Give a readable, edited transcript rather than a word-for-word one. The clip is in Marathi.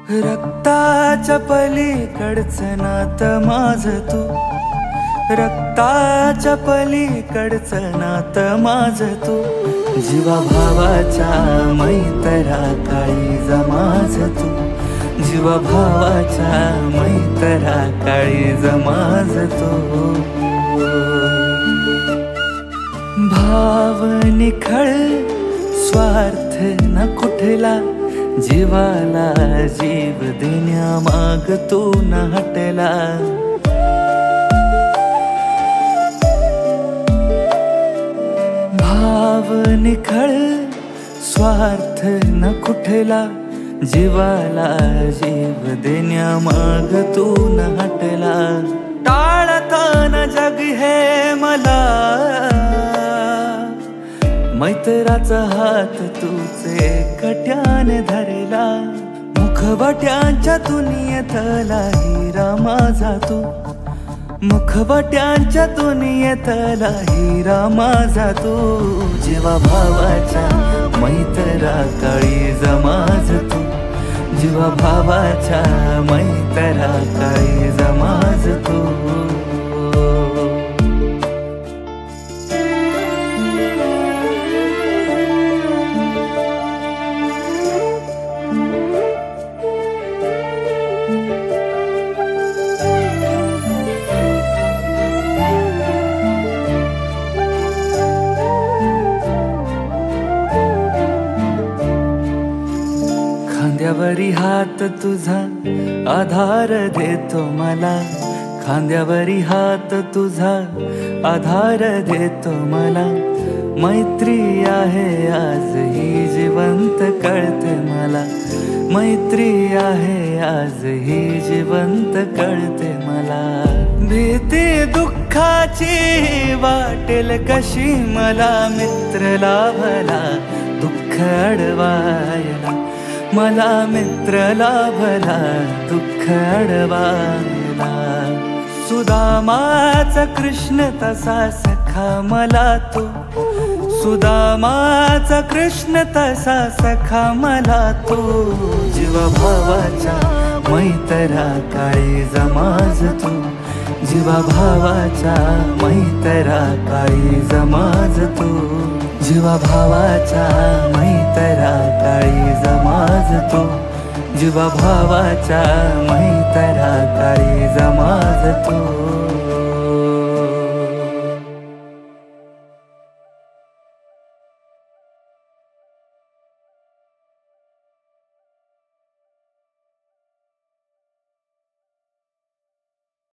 रक्ताच्या पलीकडचं नातं माझं तू, रक्ताच्या पलीकडचं नातं माझं तू, जीवा भावाच्या मैत्रा काळीजा माझं तू, जीवा भावाच्या मैत्रा काळीजा माझं तू. भाव निखळ स्वार्थ न कुठला, जीवाला जीव देण्या माग तू न हटला. भाव निखळ स्वार्थ न कुठला, जीवाला जीव देण्या माग तू न हटला. टाळताना जग हे मला, मैत्राचा हात तूच एकट्याने धरला. मुखवट्यांच्या दुनियेतला हिरा माझा तू, मुखवट्यांच्या दुनियेतला हिरा माझा तू, जीवा भावाच्या मैत्रा काळीजा माझं तू, जीवा भावाच्या मैत्रा काळीजा माझं तू. खांद्यावरी हात तुझा आधार देतो मला, खांद्यावरी हात तुझा आधार देतो मला. मैत्री आहे आज ही जिवंत कळते मला, मैत्री आहे आज ही जिवंत कळते मला. भीती दुःखाची वाटेल कशी मला, मित्र लाभला दुःख अडवायला, मला मित्र लाभला दुःख अडवायला. सुदामाचा कृष्ण तसा सखा मला तू, सुदामाचा कृष्ण तसा सखा मला तू, जीवा भावाच्या मैत्रा काळीजा माझं तू, जीवा भावाच्या मैत्रा काळीजा माझं तू, जीवा भावाच्या मैत्रा काळीजा माझं तू, जीवा भावाच्या मैत्रा काळीजा माझं तू.